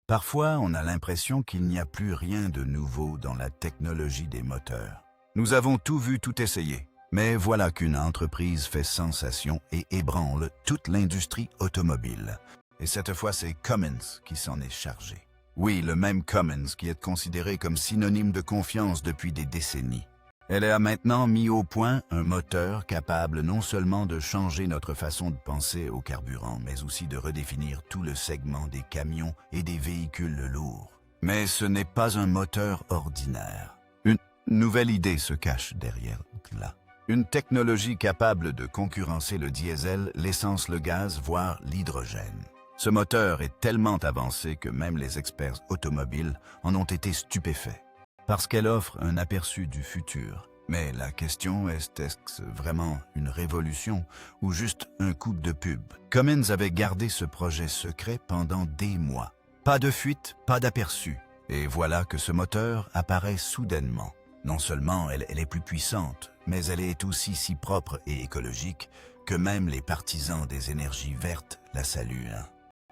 Parfois, on a l'impression qu'il n'y a plus rien de nouveau dans la technologie des moteurs. Nous avons tout vu, tout essayé. Mais voilà qu'une entreprise fait sensation et ébranle toute l'industrie automobile. Et cette fois, c'est Cummins qui s'en est chargé. Oui, le même Cummins qui est considéré comme synonyme de confiance depuis des décennies. Elle a maintenant mis au point un moteur capable non seulement de changer notre façon de penser au carburant, mais aussi de redéfinir tout le segment des camions et des véhicules lourds. Mais ce n'est pas un moteur ordinaire. Une nouvelle idée se cache derrière là. Une technologie capable de concurrencer le diesel, l'essence, le gaz, voire l'hydrogène. Ce moteur est tellement avancé que même les experts automobiles en ont été stupéfaits. Parce qu'elle offre un aperçu du futur. Mais la question est-ce vraiment une révolution ou juste un coup de pub? Cummins avait gardé ce projet secret pendant des mois. Pas de fuite, pas d'aperçu. Et voilà que ce moteur apparaît soudainement. Non seulement elle est plus puissante, mais elle est aussi si propre et écologique que même les partisans des énergies vertes la saluent.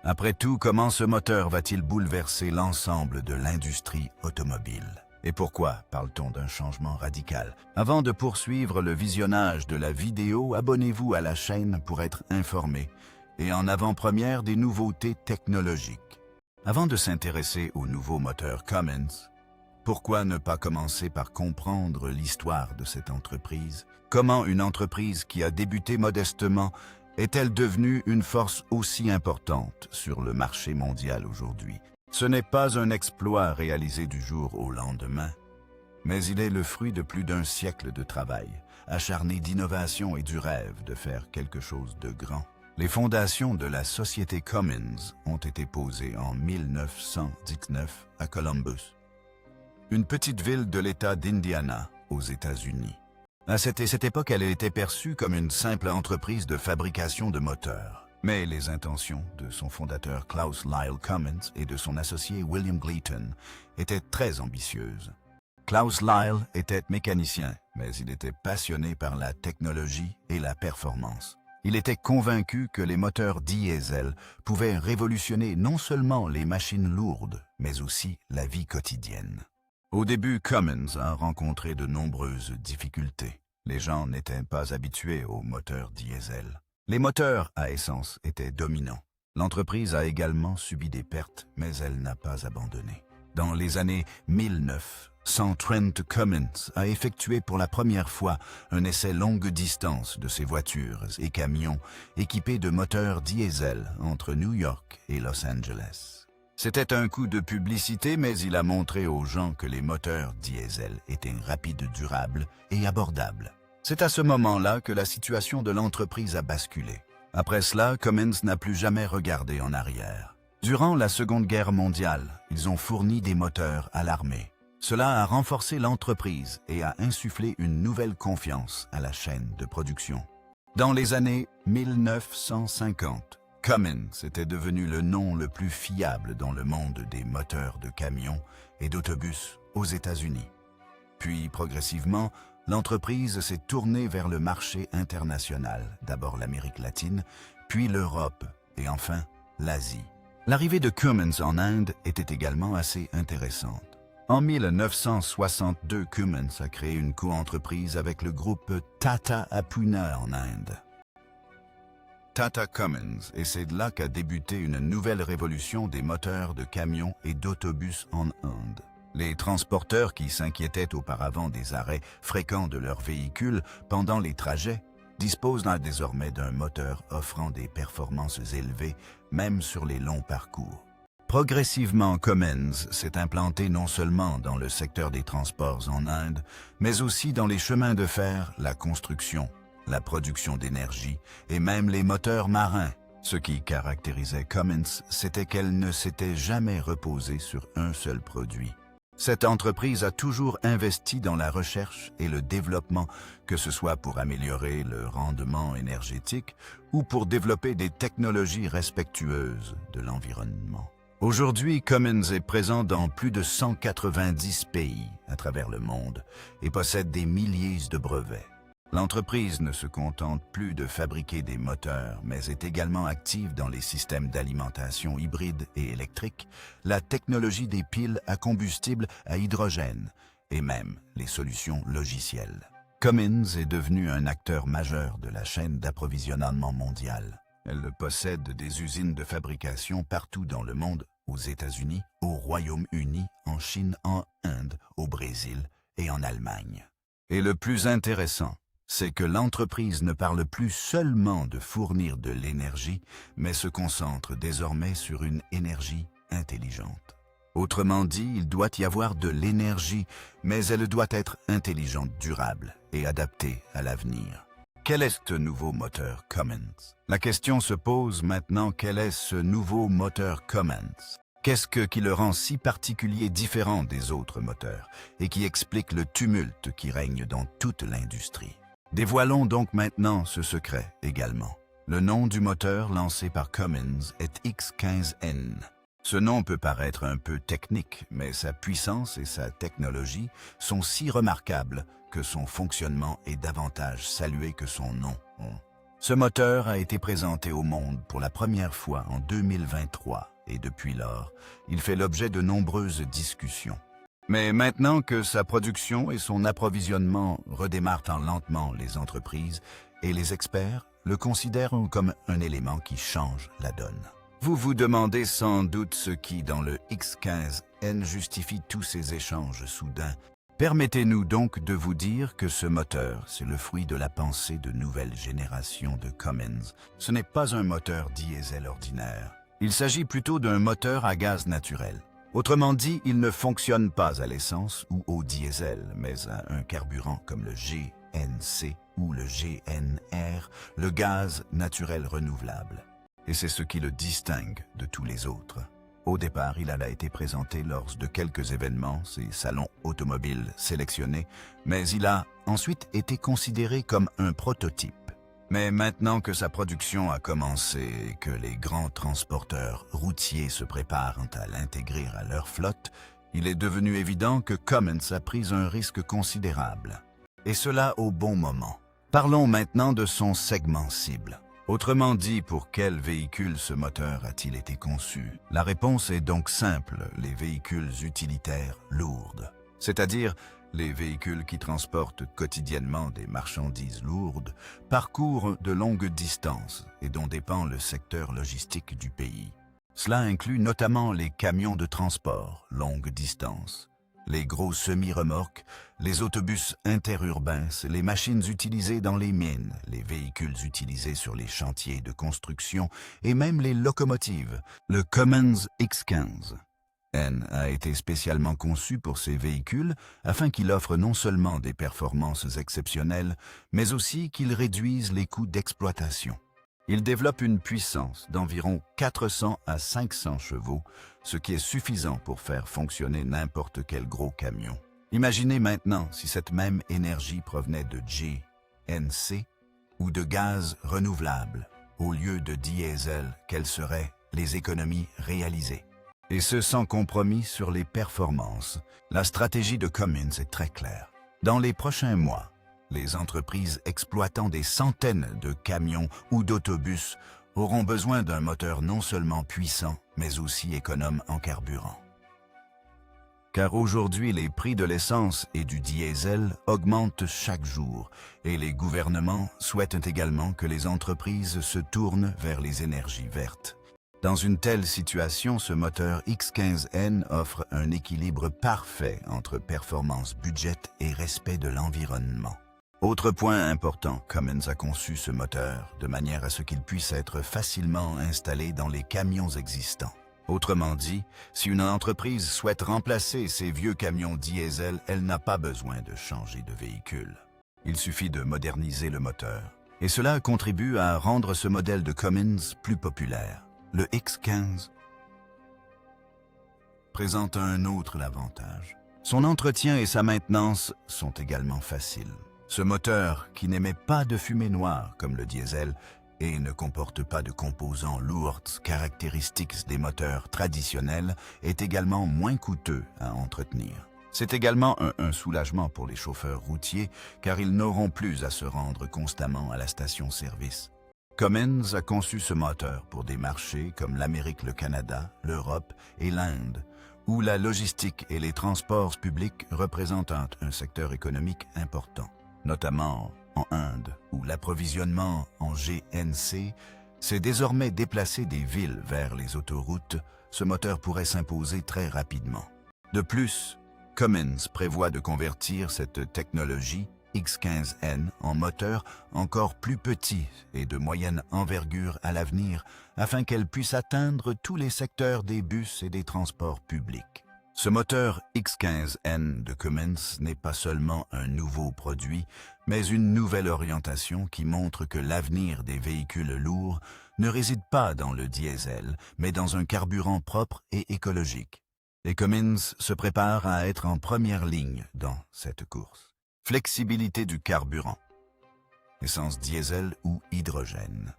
Après tout, comment ce moteur va-t-il bouleverser l'ensemble de l'industrie automobile? Et pourquoi parle-t-on d'un changement radical? Avant de poursuivre le visionnage de la vidéo, abonnez-vous à la chaîne pour être informé et en avant-première des nouveautés technologiques. Avant de s'intéresser au nouveau moteur Cummins, pourquoi ne pas commencer par comprendre l'histoire de cette entreprise? Comment une entreprise qui a débuté modestement est-elle devenue une force aussi importante sur le marché mondial aujourd'hui? Ce n'est pas un exploit réalisé du jour au lendemain, mais il est le fruit de plus d'un siècle de travail, acharné d'innovation et du rêve de faire quelque chose de grand. Les fondations de la société Cummins ont été posées en 1919 à Columbus, une petite ville de l'État d'Indiana, aux États-Unis. À cette époque, elle était perçue comme une simple entreprise de fabrication de moteurs. Mais les intentions de son fondateur Klaus Lyle Cummins et de son associé William Gleaton étaient très ambitieuses. Klaus Lyle était mécanicien, mais il était passionné par la technologie et la performance. Il était convaincu que les moteurs diesel pouvaient révolutionner non seulement les machines lourdes, mais aussi la vie quotidienne. Au début, Cummins a rencontré de nombreuses difficultés. Les gens n'étaient pas habitués aux moteurs diesel. Les moteurs à essence étaient dominants. L'entreprise a également subi des pertes, mais elle n'a pas abandonné. Dans les années 1900, Trent Cummins a effectué pour la première fois un essai longue distance de ses voitures et camions équipés de moteurs diesel entre New York et Los Angeles. C'était un coup de publicité, mais il a montré aux gens que les moteurs diesel étaient rapides, durables et abordables. C'est à ce moment-là que la situation de l'entreprise a basculé. Après cela, Cummins n'a plus jamais regardé en arrière. Durant la Seconde Guerre mondiale, ils ont fourni des moteurs à l'armée. Cela a renforcé l'entreprise et a insufflé une nouvelle confiance à la chaîne de production. Dans les années 1950, Cummins était devenu le nom le plus fiable dans le monde des moteurs de camions et d'autobus aux États-Unis. Puis, progressivement, l'entreprise s'est tournée vers le marché international, d'abord l'Amérique latine, puis l'Europe et enfin l'Asie. L'arrivée de Cummins en Inde était également assez intéressante. En 1962, Cummins a créé une coentreprise avec le groupe Tata à Pune en Inde. Tata Cummins, et c'est de là qu'a débuté une nouvelle révolution des moteurs de camions et d'autobus en Inde. Les transporteurs qui s'inquiétaient auparavant des arrêts fréquents de leurs véhicules pendant les trajets disposent désormais d'un moteur offrant des performances élevées, même sur les longs parcours. Progressivement, Cummins s'est implanté non seulement dans le secteur des transports en Inde, mais aussi dans les chemins de fer, la construction, la production d'énergie et même les moteurs marins. Ce qui caractérisait Cummins, c'était qu'elle ne s'était jamais reposée sur un seul produit. Cette entreprise a toujours investi dans la recherche et le développement, que ce soit pour améliorer le rendement énergétique ou pour développer des technologies respectueuses de l'environnement. Aujourd'hui, Cummins est présent dans plus de 190 pays à travers le monde et possède des milliers de brevets. L'entreprise ne se contente plus de fabriquer des moteurs, mais est également active dans les systèmes d'alimentation hybride et électrique, la technologie des piles à combustible à hydrogène et même les solutions logicielles. Cummins est devenu un acteur majeur de la chaîne d'approvisionnement mondiale. Elle possède des usines de fabrication partout dans le monde, aux États-Unis, au Royaume-Uni, en Chine, en Inde, au Brésil et en Allemagne. Et le plus intéressant, c'est que l'entreprise ne parle plus seulement de fournir de l'énergie, mais se concentre désormais sur une énergie intelligente. Autrement dit, il doit y avoir de l'énergie, mais elle doit être intelligente, durable et adaptée à l'avenir. Quel est ce nouveau moteur Cummins? La question se pose maintenant, quel est ce nouveau moteur Cummins? Qu'est-ce qui le rend si particulier, différent des autres moteurs, et qui explique le tumulte qui règne dans toute l'industrie? Dévoilons donc maintenant ce secret également. Le nom du moteur lancé par Cummins est X15N. Ce nom peut paraître un peu technique, mais sa puissance et sa technologie sont si remarquables que son fonctionnement est davantage salué que son nom. Ce moteur a été présenté au monde pour la première fois en 2023 et depuis lors, il fait l'objet de nombreuses discussions. Mais maintenant que sa production et son approvisionnement redémarrent lentement les entreprises et les experts le considèrent comme un élément qui change la donne. Vous vous demandez sans doute ce qui, dans le X15N, justifie tous ces échanges soudains. Permettez-nous donc de vous dire que ce moteur, c'est le fruit de la pensée de nouvelle génération de Cummins. Ce n'est pas un moteur diesel ordinaire. Il s'agit plutôt d'un moteur à gaz naturel. Autrement dit, il ne fonctionne pas à l'essence ou au diesel, mais à un carburant comme le GNC ou le GNR, le gaz naturel renouvelable. Et c'est ce qui le distingue de tous les autres. Au départ, il a été présenté lors de quelques événements, ces salons automobiles sélectionnés, mais il a ensuite été considéré comme un prototype. Mais maintenant que sa production a commencé et que les grands transporteurs routiers se préparent à l'intégrer à leur flotte, il est devenu évident que Cummins a pris un risque considérable. Et cela au bon moment. Parlons maintenant de son segment cible. Autrement dit, pour quel véhicule ce moteur a-t-il été conçu? La réponse est donc simple, les véhicules utilitaires lourdes. C'est-à-dire les véhicules qui transportent quotidiennement des marchandises lourdes, parcourent de longues distances et dont dépend le secteur logistique du pays. Cela inclut notamment les camions de transport longue distance, les gros semi-remorques, les autobus interurbains, les machines utilisées dans les mines, les véhicules utilisés sur les chantiers de construction et même les locomotives. Le Cummins X15N a été spécialement conçu pour ces véhicules afin qu'il offre non seulement des performances exceptionnelles, mais aussi qu'il réduise les coûts d'exploitation. Il développe une puissance d'environ 400 à 500 chevaux, ce qui est suffisant pour faire fonctionner n'importe quel gros camion. Imaginez maintenant si cette même énergie provenait de GNC ou de gaz renouvelable. Au lieu de diesel, quelles seraient les économies réalisées? Et ce sans compromis sur les performances. La stratégie de Cummins est très claire. Dans les prochains mois, les entreprises exploitant des centaines de camions ou d'autobus auront besoin d'un moteur non seulement puissant, mais aussi économe en carburant. Car aujourd'hui, les prix de l'essence et du diesel augmentent chaque jour et les gouvernements souhaitent également que les entreprises se tournent vers les énergies vertes. Dans une telle situation, ce moteur X15N offre un équilibre parfait entre performance budget et respect de l'environnement. Autre point important, Cummins a conçu ce moteur de manière à ce qu'il puisse être facilement installé dans les camions existants. Autrement dit, si une entreprise souhaite remplacer ses vieux camions diesel, elle n'a pas besoin de changer de véhicule. Il suffit de moderniser le moteur. Et cela contribue à rendre ce modèle de Cummins plus populaire. Le X15 présente un autre avantage. Son entretien et sa maintenance sont également faciles. Ce moteur, qui n'émet pas de fumée noire comme le diesel et ne comporte pas de composants lourds caractéristiques des moteurs traditionnels, est également moins coûteux à entretenir. C'est également un soulagement pour les chauffeurs routiers car ils n'auront plus à se rendre constamment à la station-service. Cummins a conçu ce moteur pour des marchés comme l'Amérique, le Canada, l'Europe et l'Inde, où la logistique et les transports publics représentent un secteur économique important, notamment en Inde, où l'approvisionnement en GNC s'est désormais déplacé des villes vers les autoroutes. Ce moteur pourrait s'imposer très rapidement. De plus, Cummins prévoit de convertir cette technologie X15N en moteur encore plus petit et de moyenne envergure à l'avenir afin qu'elle puisse atteindre tous les secteurs des bus et des transports publics. Ce moteur X15N de Cummins n'est pas seulement un nouveau produit, mais une nouvelle orientation qui montre que l'avenir des véhicules lourds ne réside pas dans le diesel, mais dans un carburant propre et écologique. Et Cummins se prépare à être en première ligne dans cette course. Flexibilité du carburant. Essence diesel ou hydrogène.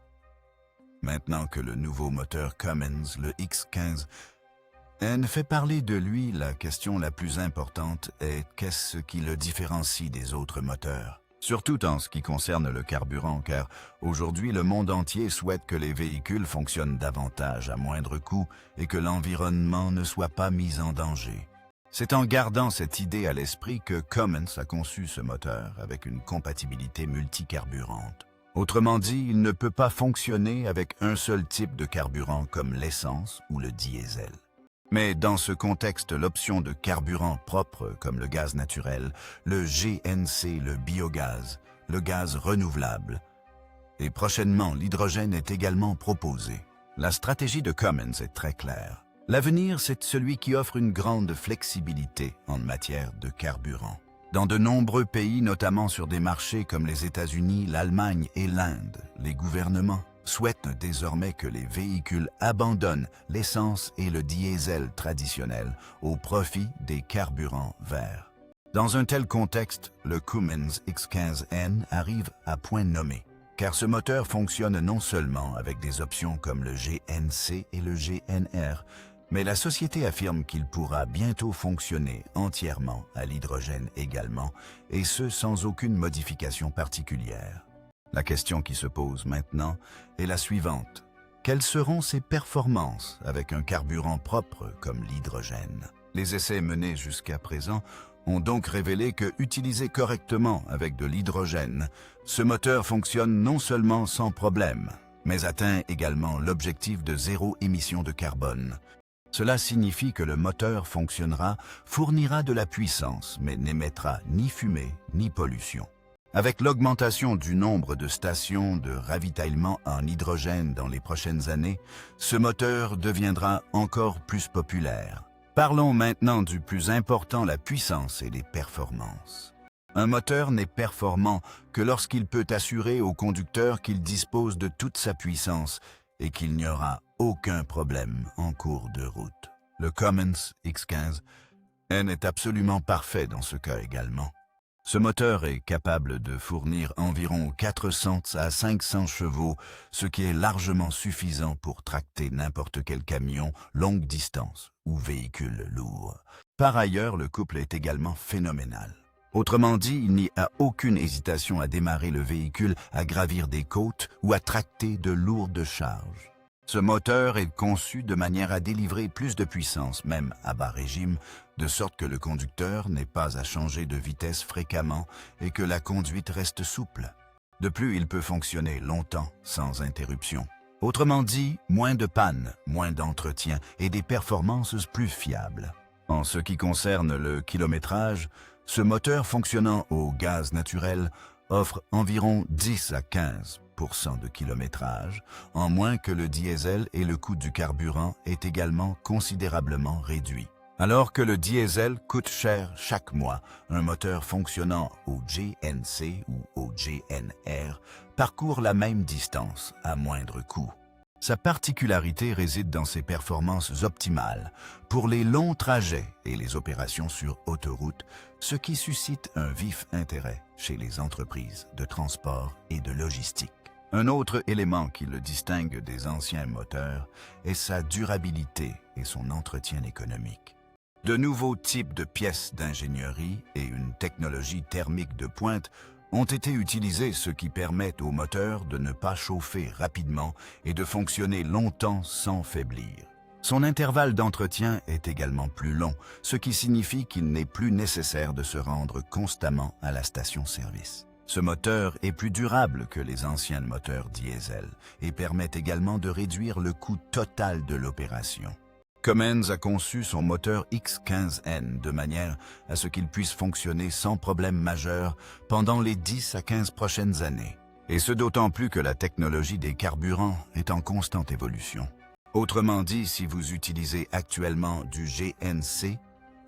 Maintenant que le nouveau moteur Cummins, le X15N, fait parler de lui, la question la plus importante est qu'est-ce qui le différencie des autres moteurs? Surtout en ce qui concerne le carburant, car aujourd'hui le monde entier souhaite que les véhicules fonctionnent davantage à moindre coût et que l'environnement ne soit pas mis en danger. C'est en gardant cette idée à l'esprit que Cummins a conçu ce moteur avec une compatibilité multicarburante. Autrement dit, il ne peut pas fonctionner avec un seul type de carburant comme l'essence ou le diesel. Mais dans ce contexte, l'option de carburant propre comme le gaz naturel, le GNC, le biogaz, le gaz renouvelable, et prochainement l'hydrogène est également proposé. La stratégie de Cummins est très claire. L'avenir, c'est celui qui offre une grande flexibilité en matière de carburant. Dans de nombreux pays, notamment sur des marchés comme les États-Unis, l'Allemagne et l'Inde, les gouvernements souhaitent désormais que les véhicules abandonnent l'essence et le diesel traditionnel au profit des carburants verts. Dans un tel contexte, le Cummins X15N arrive à point nommé, car ce moteur fonctionne non seulement avec des options comme le GNC et le GNR, mais la société affirme qu'il pourra bientôt fonctionner entièrement à l'hydrogène également, et ce sans aucune modification particulière. La question qui se pose maintenant est la suivante. Quelles seront ses performances avec un carburant propre comme l'hydrogène? Les essais menés jusqu'à présent ont donc révélé que, utilisé correctement avec de l'hydrogène, ce moteur fonctionne non seulement sans problème, mais atteint également l'objectif de zéro émission de carbone. Cela signifie que le moteur fournira de la puissance, mais n'émettra ni fumée ni pollution. Avec l'augmentation du nombre de stations de ravitaillement en hydrogène dans les prochaines années, ce moteur deviendra encore plus populaire. Parlons maintenant du plus important, la puissance et les performances. Un moteur n'est performant que lorsqu'il peut assurer au conducteur qu'il dispose de toute sa puissance et qu'il n'y aura aucun problème en cours de route. Le Cummins X15N est absolument parfait dans ce cas également. Ce moteur est capable de fournir environ 400 à 500 chevaux, ce qui est largement suffisant pour tracter n'importe quel camion longue distance ou véhicule lourd. Par ailleurs, le couple est également phénoménal. Autrement dit, il n'y a aucune hésitation à démarrer le véhicule, à gravir des côtes ou à tracter de lourdes charges. Ce moteur est conçu de manière à délivrer plus de puissance, même à bas régime, de sorte que le conducteur n'ait pas à changer de vitesse fréquemment et que la conduite reste souple. De plus, il peut fonctionner longtemps sans interruption. Autrement dit, moins de pannes, moins d'entretien et des performances plus fiables. En ce qui concerne le kilométrage, ce moteur fonctionnant au gaz naturel offre environ 10 à 15% de kilométrage, en moins que le diesel, et le coût du carburant est également considérablement réduit. Alors que le diesel coûte cher chaque mois, un moteur fonctionnant au GNC ou au GNR parcourt la même distance à moindre coût. Sa particularité réside dans ses performances optimales pour les longs trajets et les opérations sur autoroute, ce qui suscite un vif intérêt chez les entreprises de transport et de logistique. Un autre élément qui le distingue des anciens moteurs est sa durabilité et son entretien économique. De nouveaux types de pièces d'ingénierie et une technologie thermique de pointe ont été utilisés, ce qui permet au moteur de ne pas chauffer rapidement et de fonctionner longtemps sans faiblir. Son intervalle d'entretien est également plus long, ce qui signifie qu'il n'est plus nécessaire de se rendre constamment à la station-service. Ce moteur est plus durable que les anciens moteurs diesel et permet également de réduire le coût total de l'opération. Cummins a conçu son moteur X15N de manière à ce qu'il puisse fonctionner sans problème majeur pendant les 10 à 15 prochaines années. Et ce d'autant plus que la technologie des carburants est en constante évolution. Autrement dit, si vous utilisez actuellement du GNC,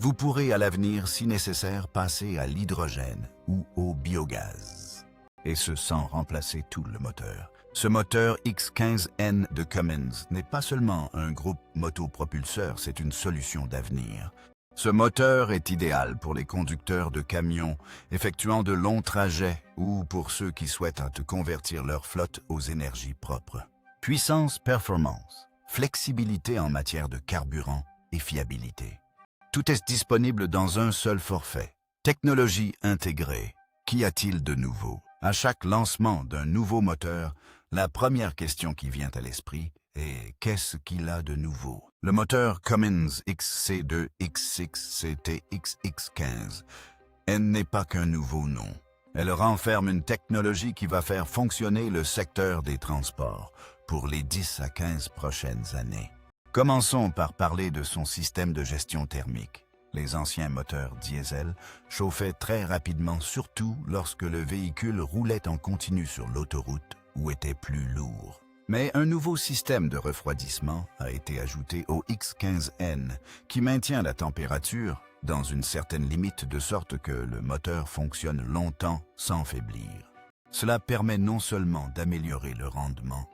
vous pourrez à l'avenir, si nécessaire, passer à l'hydrogène ou au biogaz. Et ce sans remplacer tout le moteur. Ce moteur X15N de Cummins n'est pas seulement un groupe motopropulseur, c'est une solution d'avenir. Ce moteur est idéal pour les conducteurs de camions effectuant de longs trajets ou pour ceux qui souhaitent convertir leur flotte aux énergies propres. Puissance, performance, flexibilité en matière de carburant et fiabilité. Tout est disponible dans un seul forfait. Technologie intégrée. Qu'y a-t-il de nouveau? À chaque lancement d'un nouveau moteur, la première question qui vient à l'esprit est « qu'est-ce qu'il a de nouveau ?» Le moteur Cummins XC2 X6 CTXX15 n'est pas qu'un nouveau nom. Elle renferme une technologie qui va faire fonctionner le secteur des transports pour les 10 à 15 prochaines années. Commençons par parler de son système de gestion thermique. Les anciens moteurs diesel chauffaient très rapidement, surtout lorsque le véhicule roulait en continu sur l'autoroute ou était plus lourd. Mais un nouveau système de refroidissement a été ajouté au X15N qui maintient la température dans une certaine limite de sorte que le moteur fonctionne longtemps sans faiblir. Cela permet non seulement d'améliorer le rendement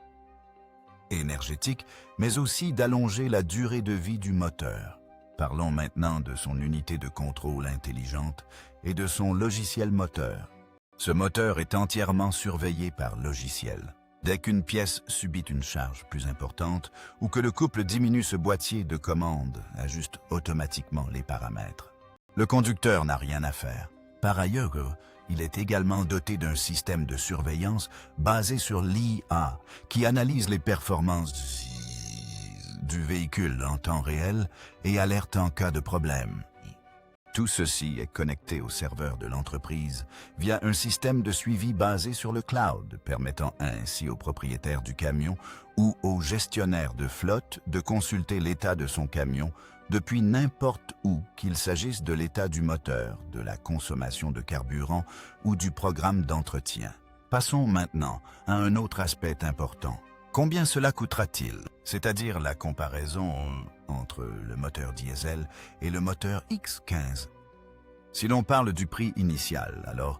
énergétique, mais aussi d'allonger la durée de vie du moteur. Parlons maintenant de son unité de contrôle intelligente et de son logiciel moteur. Ce moteur est entièrement surveillé par logiciel. Dès qu'une pièce subit une charge plus importante ou que le couple diminue, ce boîtier de commande ajuste automatiquement les paramètres. Le conducteur n'a rien à faire. Par ailleurs, il est également doté d'un système de surveillance basé sur l'IA qui analyse les performances du véhicule en temps réel et alerte en cas de problème. Tout ceci est connecté au serveur de l'entreprise via un système de suivi basé sur le cloud, permettant ainsi au propriétaire du camion ou au gestionnaire de flotte de consulter l'état de son camion depuis n'importe où, qu'il s'agisse de l'état du moteur, de la consommation de carburant ou du programme d'entretien. Passons maintenant à un autre aspect important. Combien cela coûtera-t-il? C'est-à-dire la comparaison entre le moteur diesel et le moteur X15. Si l'on parle du prix initial, alors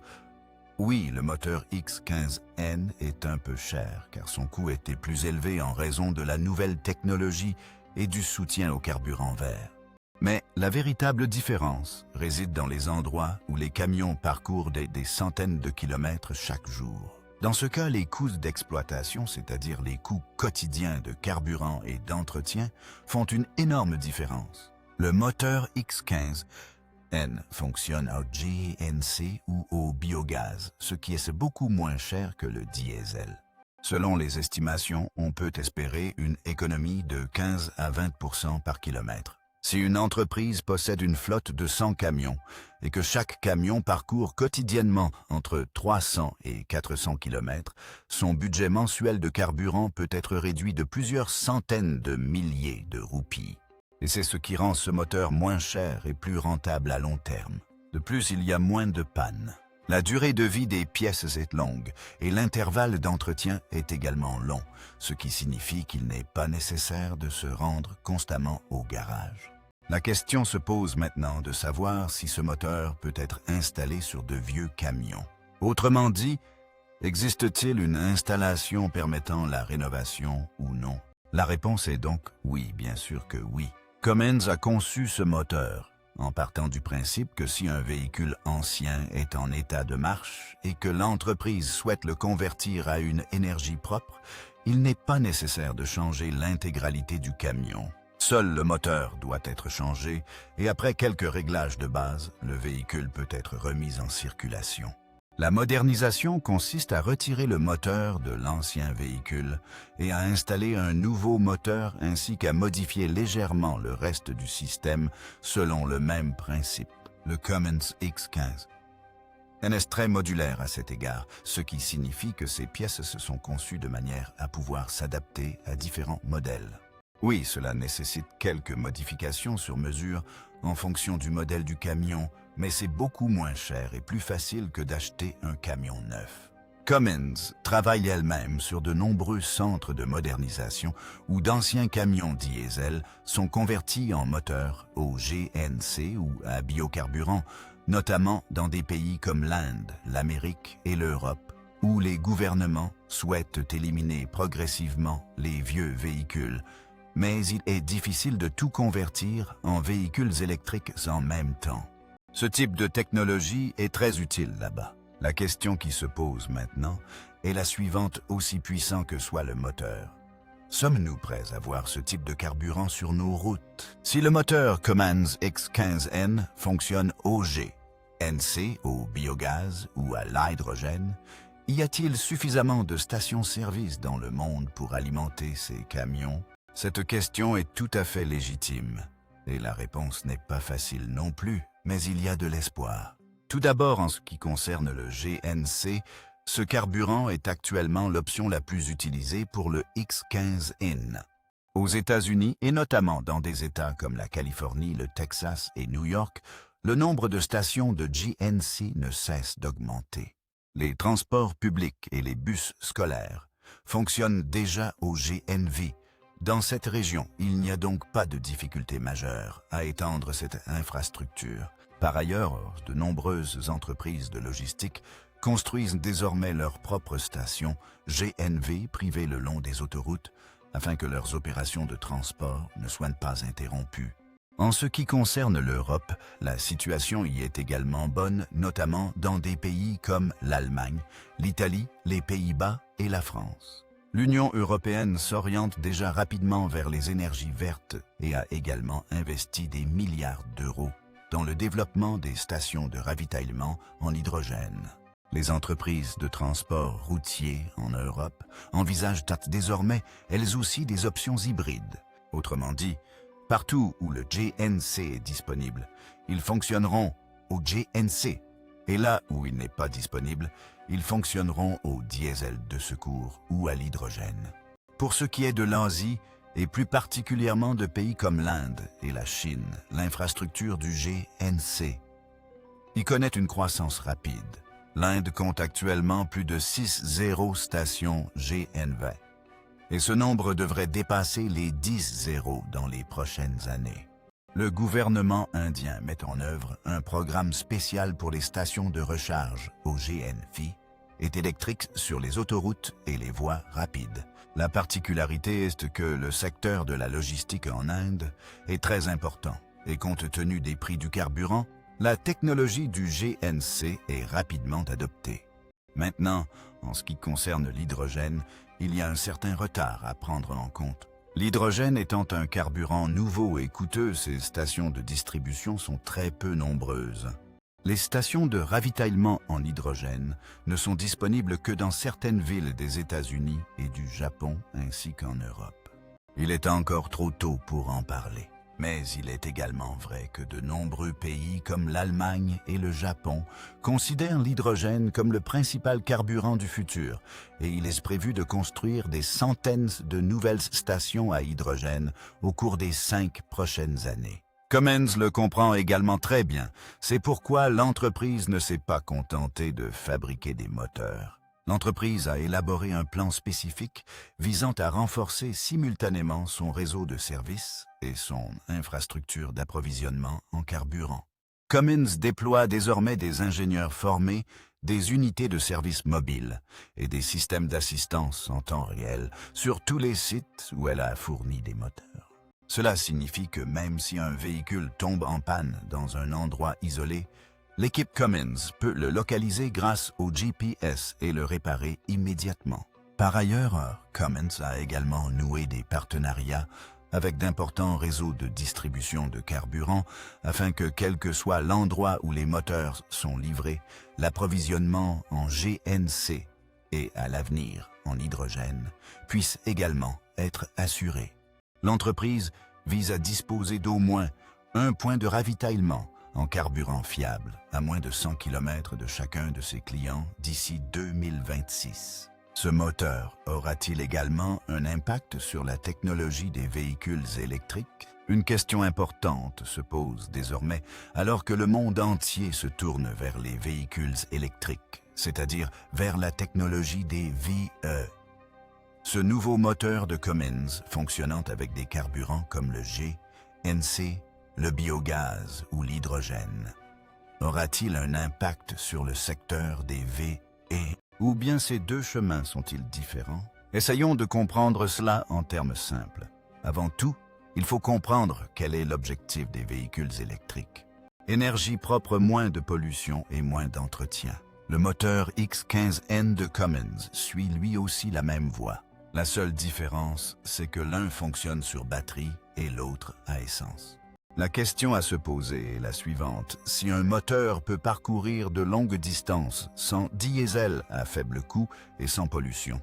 oui, le moteur X15N est un peu cher car son coût était plus élevé en raison de la nouvelle technologie et du soutien au carburant vert. Mais la véritable différence réside dans les endroits où les camions parcourent des centaines de kilomètres chaque jour. Dans ce cas, les coûts d'exploitation, c'est-à-dire les coûts quotidiens de carburant et d'entretien, font une énorme différence. Le moteur X15N fonctionne au GNC ou au biogaz, ce qui est beaucoup moins cher que le diesel. Selon les estimations, on peut espérer une économie de 15 à 20% par kilomètre. Si une entreprise possède une flotte de 100 camions et que chaque camion parcourt quotidiennement entre 300 et 400 km, son budget mensuel de carburant peut être réduit de plusieurs centaines de milliers de roupies. Et c'est ce qui rend ce moteur moins cher et plus rentable à long terme. De plus, il y a moins de pannes. La durée de vie des pièces est longue et l'intervalle d'entretien est également long, ce qui signifie qu'il n'est pas nécessaire de se rendre constamment au garage. La question se pose maintenant de savoir si ce moteur peut être installé sur de vieux camions. Autrement dit, existe-t-il une installation permettant la rénovation ou non? La réponse est donc oui, bien sûr que oui. Cummins a conçu ce moteur en partant du principe que si un véhicule ancien est en état de marche et que l'entreprise souhaite le convertir à une énergie propre, il n'est pas nécessaire de changer l'intégralité du camion. Seul le moteur doit être changé et après quelques réglages de base, le véhicule peut être remis en circulation. La modernisation consiste à retirer le moteur de l'ancien véhicule et à installer un nouveau moteur ainsi qu'à modifier légèrement le reste du système selon le même principe, le Cummins X15. Elle est très modulaire à cet égard, ce qui signifie que ces pièces se sont conçues de manière à pouvoir s'adapter à différents modèles. Oui, cela nécessite quelques modifications sur mesure en fonction du modèle du camion, mais c'est beaucoup moins cher et plus facile que d'acheter un camion neuf. Cummins travaille elle-même sur de nombreux centres de modernisation où d'anciens camions diesel sont convertis en moteurs au GNC ou à biocarburant, notamment dans des pays comme l'Inde, l'Amérique et l'Europe, où les gouvernements souhaitent éliminer progressivement les vieux véhicules. Mais il est difficile de tout convertir en véhicules électriques en même temps. Ce type de technologie est très utile là-bas. La question qui se pose maintenant est la suivante, aussi puissant que soit le moteur. Sommes-nous prêts à voir ce type de carburant sur nos routes? Si le moteur Cummins X15N fonctionne au GNC, au biogaz ou à l'hydrogène, y a-t-il suffisamment de stations-service dans le monde pour alimenter ces camions? Cette question est tout à fait légitime, et la réponse n'est pas facile non plus, mais il y a de l'espoir. Tout d'abord, en ce qui concerne le GNC, ce carburant est actuellement l'option la plus utilisée pour le X15N. Aux États-Unis, et notamment dans des États comme la Californie, le Texas et New York, le nombre de stations de GNC ne cesse d'augmenter. Les transports publics et les bus scolaires fonctionnent déjà au GNV. Dans cette région, il n'y a donc pas de difficulté majeure à étendre cette infrastructure. Par ailleurs, de nombreuses entreprises de logistique construisent désormais leurs propres stations GNV privées le long des autoroutes afin que leurs opérations de transport ne soient pas interrompues. En ce qui concerne l'Europe, la situation y est également bonne, notamment dans des pays comme l'Allemagne, l'Italie, les Pays-Bas et la France. L'Union européenne s'oriente déjà rapidement vers les énergies vertes et a également investi des milliards d'euros dans le développement des stations de ravitaillement en hydrogène. Les entreprises de transport routier en Europe envisagent désormais elles aussi des options hybrides. Autrement dit, partout où le GNC est disponible, ils fonctionneront au GNC. Et là où il n'est pas disponible, ils fonctionneront au diesel de secours ou à l'hydrogène. Pour ce qui est de l'Asie, et plus particulièrement de pays comme l'Inde et la Chine, l'infrastructure du GNC y connaît une croissance rapide. L'Inde compte actuellement plus de 60 stations GNV, et ce nombre devrait dépasser les 10 dans les prochaines années. Le gouvernement indien met en œuvre un programme spécial pour les stations de recharge au GNV et électriques sur les autoroutes et les voies rapides. La particularité est que le secteur de la logistique en Inde est très important et compte tenu des prix du carburant, la technologie du GNC est rapidement adoptée. Maintenant, en ce qui concerne l'hydrogène, il y a un certain retard à prendre en compte. L'hydrogène étant un carburant nouveau et coûteux, ces stations de distribution sont très peu nombreuses. Les stations de ravitaillement en hydrogène ne sont disponibles que dans certaines villes des États-Unis et du Japon ainsi qu'en Europe. Il est encore trop tôt pour en parler. Mais il est également vrai que de nombreux pays comme l'Allemagne et le Japon considèrent l'hydrogène comme le principal carburant du futur et il est prévu de construire des centaines de nouvelles stations à hydrogène au cours des 5 prochaines années. Cummins le comprend également très bien, c'est pourquoi l'entreprise ne s'est pas contentée de fabriquer des moteurs. L'entreprise a élaboré un plan spécifique visant à renforcer simultanément son réseau de services et son infrastructure d'approvisionnement en carburant. Cummins déploie désormais des ingénieurs formés, des unités de service mobiles et des systèmes d'assistance en temps réel sur tous les sites où elle a fourni des moteurs. Cela signifie que même si un véhicule tombe en panne dans un endroit isolé, l'équipe Cummins peut le localiser grâce au GPS et le réparer immédiatement. Par ailleurs, Cummins a également noué des partenariats avec d'importants réseaux de distribution de carburant, afin que, quel que soit l'endroit où les moteurs sont livrés, l'approvisionnement en GNC et, à l'avenir, en hydrogène, puisse également être assuré. L'entreprise vise à disposer d'au moins un point de ravitaillement en carburant fiable à moins de 100 km de chacun de ses clients d'ici 2026. Ce moteur aura-t-il également un impact sur la technologie des véhicules électriques? Une question importante se pose désormais alors que le monde entier se tourne vers les véhicules électriques, c'est-à-dire vers la technologie des VE. Ce nouveau moteur de Cummins fonctionnant avec des carburants comme le GNC, le biogaz ou l'hydrogène, aura-t-il un impact sur le secteur des VE? Ou bien ces deux chemins sont-ils différents? Essayons de comprendre cela en termes simples. Avant tout, il faut comprendre quel est l'objectif des véhicules électriques. Énergie propre, moins de pollution et moins d'entretien. Le moteur X15N de Cummins suit lui aussi la même voie. La seule différence, c'est que l'un fonctionne sur batterie et l'autre à essence. La question à se poser est la suivante. Si un moteur peut parcourir de longues distances sans diesel à faible coût et sans pollution,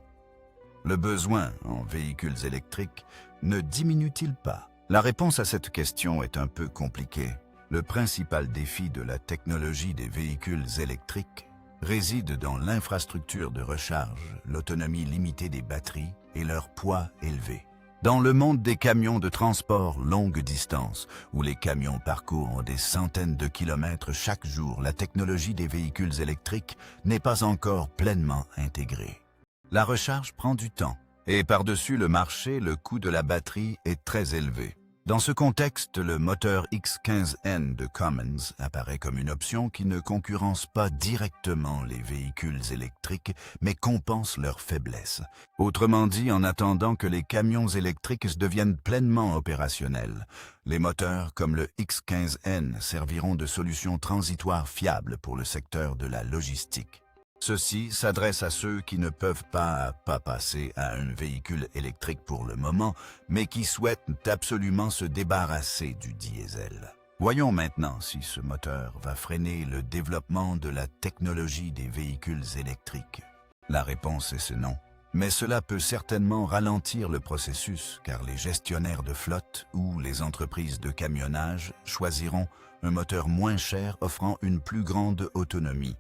le besoin en véhicules électriques ne diminue-t-il pas? La réponse à cette question est un peu compliquée. Le principal défi de la technologie des véhicules électriques réside dans l'infrastructure de recharge, l'autonomie limitée des batteries et leur poids élevé. Dans le monde des camions de transport longue distance, où les camions parcourent des centaines de kilomètres chaque jour, la technologie des véhicules électriques n'est pas encore pleinement intégrée. La recharge prend du temps, et par-dessus le marché, le coût de la batterie est très élevé. Dans ce contexte, le moteur X15N de Cummins apparaît comme une option qui ne concurrence pas directement les véhicules électriques, mais compense leurs faiblesses. Autrement dit, en attendant que les camions électriques deviennent pleinement opérationnels, les moteurs comme le X15N serviront de solution transitoire fiable pour le secteur de la logistique. Ceci s'adresse à ceux qui ne peuvent pas passer à un véhicule électrique pour le moment, mais qui souhaitent absolument se débarrasser du diesel. Voyons maintenant si ce moteur va freiner le développement de la technologie des véhicules électriques. La réponse est ce non. Mais cela peut certainement ralentir le processus, car les gestionnaires de flotte ou les entreprises de camionnage choisiront un moteur moins cher offrant une plus grande autonomie,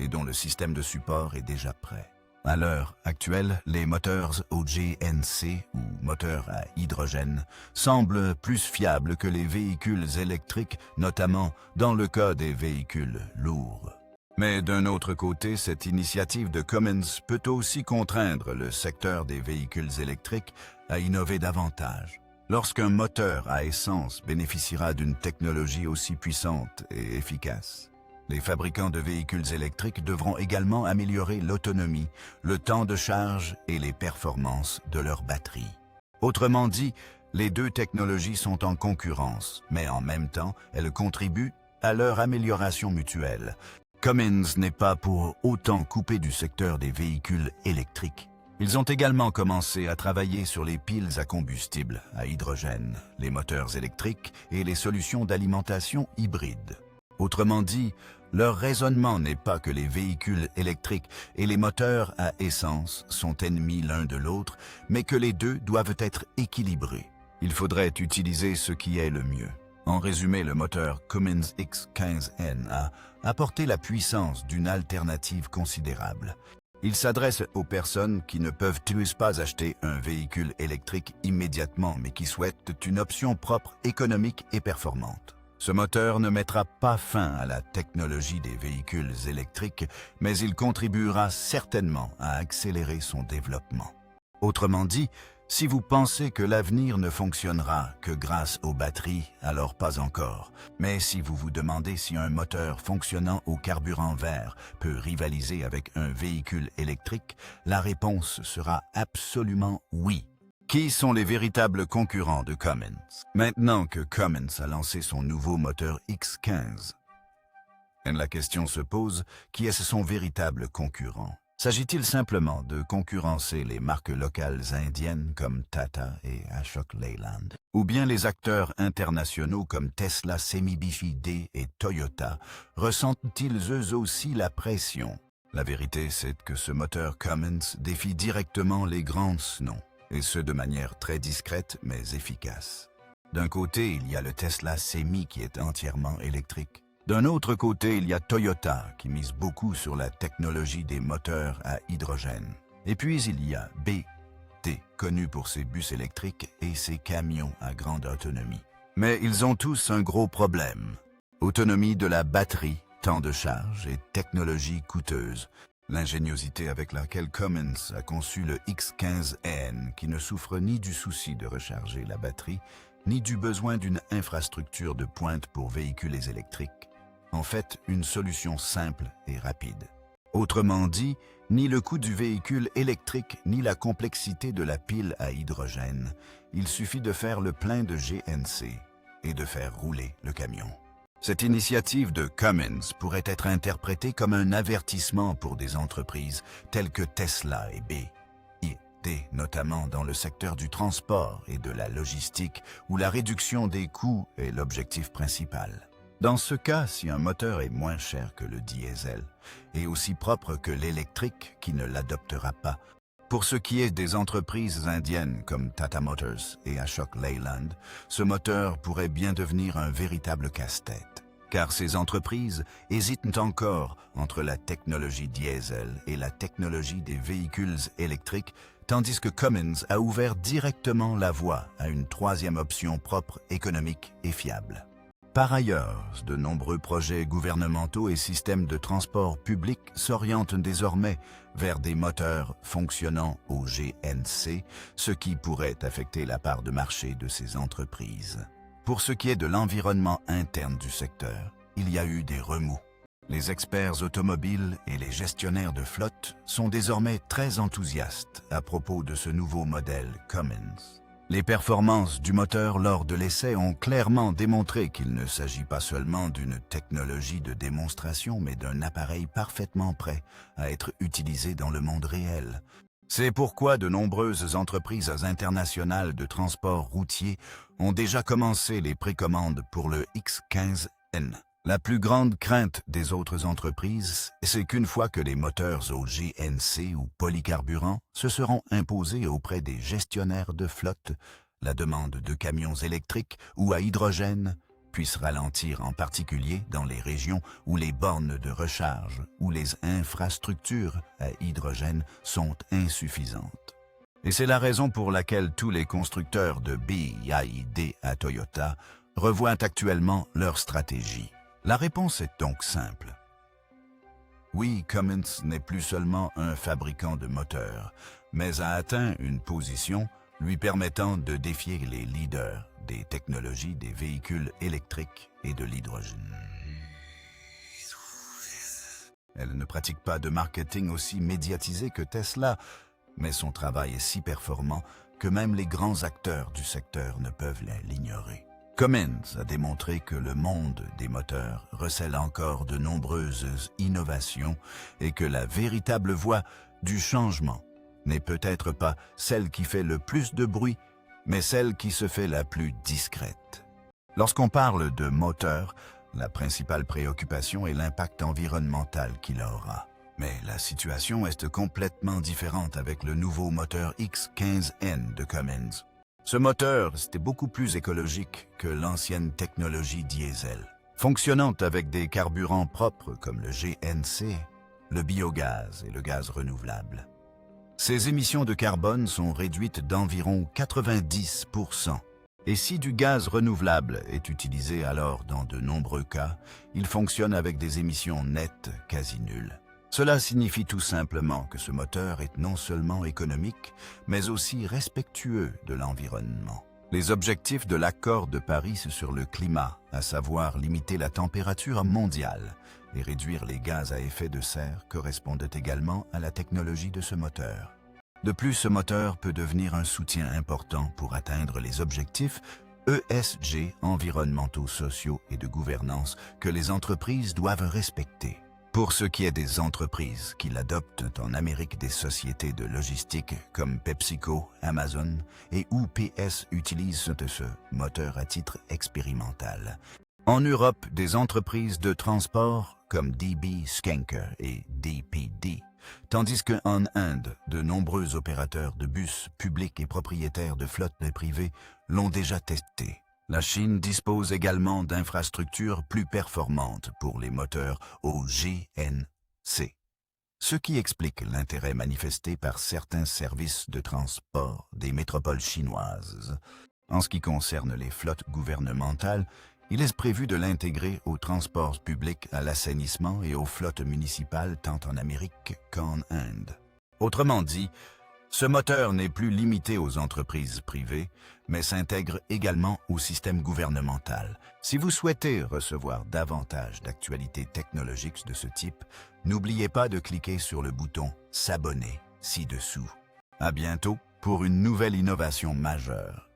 et dont le système de support est déjà prêt. À l'heure actuelle, les moteurs au GNC ou moteurs à hydrogène semblent plus fiables que les véhicules électriques, notamment dans le cas des véhicules lourds. Mais d'un autre côté, cette initiative de Cummins peut aussi contraindre le secteur des véhicules électriques à innover davantage. Lorsqu'un moteur à essence bénéficiera d'une technologie aussi puissante et efficace, les fabricants de véhicules électriques devront également améliorer l'autonomie, le temps de charge et les performances de leurs batteries. Autrement dit, les deux technologies sont en concurrence, mais en même temps, elles contribuent à leur amélioration mutuelle. Cummins n'est pas pour autant coupé du secteur des véhicules électriques. Ils ont également commencé à travailler sur les piles à combustible, à hydrogène, les moteurs électriques et les solutions d'alimentation hybride. Autrement dit, leur raisonnement n'est pas que les véhicules électriques et les moteurs à essence sont ennemis l'un de l'autre, mais que les deux doivent être équilibrés. Il faudrait utiliser ce qui est le mieux. En résumé, le moteur Cummins X15N a apporté la puissance d'une alternative considérable. Il s'adresse aux personnes qui ne peuvent pas acheter un véhicule électrique immédiatement, mais qui souhaitent une option propre, économique et performante. Ce moteur ne mettra pas fin à la technologie des véhicules électriques, mais il contribuera certainement à accélérer son développement. Autrement dit, si vous pensez que l'avenir ne fonctionnera que grâce aux batteries, alors pas encore. Mais si vous vous demandez si un moteur fonctionnant au carburant vert peut rivaliser avec un véhicule électrique, la réponse sera absolument oui. Qui sont les véritables concurrents de Cummins? Maintenant que Cummins a lancé son nouveau moteur X15, la question se pose, qui est son véritable concurrent? S'agit-il simplement de concurrencer les marques locales indiennes comme Tata et Ashok Leyland, ou bien les acteurs internationaux comme Tesla, Mitsubishi et Toyota ressentent-ils eux aussi la pression? La vérité, c'est que ce moteur Cummins défie directement les grands noms, et ce de manière très discrète mais efficace. D'un côté, il y a le Tesla Semi qui est entièrement électrique. D'un autre côté, il y a Toyota qui mise beaucoup sur la technologie des moteurs à hydrogène. Et puis il y a BT, connu pour ses bus électriques et ses camions à grande autonomie. Mais ils ont tous un gros problème. Autonomie de la batterie, temps de charge et technologie coûteuse. L'ingéniosité avec laquelle Cummins a conçu le X15N qui ne souffre ni du souci de recharger la batterie, ni du besoin d'une infrastructure de pointe pour véhicules électriques. En fait, une solution simple et rapide. Autrement dit, ni le coût du véhicule électrique ni la complexité de la pile à hydrogène. Il suffit de faire le plein de GNC et de faire rouler le camion. Cette initiative de Cummins pourrait être interprétée comme un avertissement pour des entreprises telles que Tesla et BYD, notamment dans le secteur du transport et de la logistique, où la réduction des coûts est l'objectif principal. Dans ce cas, si un moteur est moins cher que le diesel et aussi propre que l'électrique qui ne l'adoptera pas, pour ce qui est des entreprises indiennes comme Tata Motors et Ashok Leyland, ce moteur pourrait bien devenir un véritable casse-tête. Car ces entreprises hésitent encore entre la technologie diesel et la technologie des véhicules électriques, tandis que Cummins a ouvert directement la voie à une troisième option propre, économique et fiable. Par ailleurs, de nombreux projets gouvernementaux et systèmes de transport public s'orientent désormais vers des moteurs fonctionnant au GNC, ce qui pourrait affecter la part de marché de ces entreprises. Pour ce qui est de l'environnement interne du secteur, il y a eu des remous. Les experts automobiles et les gestionnaires de flotte sont désormais très enthousiastes à propos de ce nouveau modèle Cummins. Les performances du moteur lors de l'essai ont clairement démontré qu'il ne s'agit pas seulement d'une technologie de démonstration, mais d'un appareil parfaitement prêt à être utilisé dans le monde réel. C'est pourquoi de nombreuses entreprises internationales de transport routier ont déjà commencé les précommandes pour le X15N. La plus grande crainte des autres entreprises, c'est qu'une fois que les moteurs au GNC ou polycarburant se seront imposés auprès des gestionnaires de flotte, la demande de camions électriques ou à hydrogène puisse ralentir, en particulier dans les régions où les bornes de recharge ou les infrastructures à hydrogène sont insuffisantes. Et c'est la raison pour laquelle tous les constructeurs de BYD à Toyota revoient actuellement leur stratégie. La réponse est donc simple. Oui, Cummins n'est plus seulement un fabricant de moteurs, mais a atteint une position lui permettant de défier les leaders des technologies des véhicules électriques et de l'hydrogène. Elle ne pratique pas de marketing aussi médiatisé que Tesla, mais son travail est si performant que même les grands acteurs du secteur ne peuvent l'ignorer. Cummins a démontré que le monde des moteurs recèle encore de nombreuses innovations et que la véritable voie du changement n'est peut-être pas celle qui fait le plus de bruit, mais celle qui se fait la plus discrète. Lorsqu'on parle de moteur, la principale préoccupation est l'impact environnemental qu'il aura. Mais la situation est complètement différente avec le nouveau moteur X15N de Cummins. Ce moteur était beaucoup plus écologique que l'ancienne technologie diesel, fonctionnant avec des carburants propres comme le GNC, le biogaz et le gaz renouvelable. Ces émissions de carbone sont réduites d'environ 90%. Et si du gaz renouvelable est utilisé alors dans de nombreux cas, il fonctionne avec des émissions nettes quasi nulles. Cela signifie tout simplement que ce moteur est non seulement économique, mais aussi respectueux de l'environnement. Les objectifs de l'accord de Paris sur le climat, à savoir limiter la température mondiale et réduire les gaz à effet de serre, correspondent également à la technologie de ce moteur. De plus, ce moteur peut devenir un soutien important pour atteindre les objectifs ESG, environnementaux, sociaux et de gouvernance que les entreprises doivent respecter. Pour ce qui est des entreprises qui l'adoptent en Amérique, des sociétés de logistique comme PepsiCo, Amazon et UPS utilisent ce moteur à titre expérimental. En Europe, des entreprises de transport comme DB Schenker et DPD, tandis qu'en Inde, de nombreux opérateurs de bus publics et propriétaires de flottes privées l'ont déjà testé. La Chine dispose également d'infrastructures plus performantes pour les moteurs au GNC, ce qui explique l'intérêt manifesté par certains services de transport des métropoles chinoises. En ce qui concerne les flottes gouvernementales, il est prévu de l'intégrer aux transports publics, à l'assainissement et aux flottes municipales tant en Amérique qu'en Inde. Autrement dit, ce moteur n'est plus limité aux entreprises privées, mais s'intègre également au système gouvernemental. Si vous souhaitez recevoir davantage d'actualités technologiques de ce type, n'oubliez pas de cliquer sur le bouton « S'abonner » ci-dessous. À bientôt pour une nouvelle innovation majeure.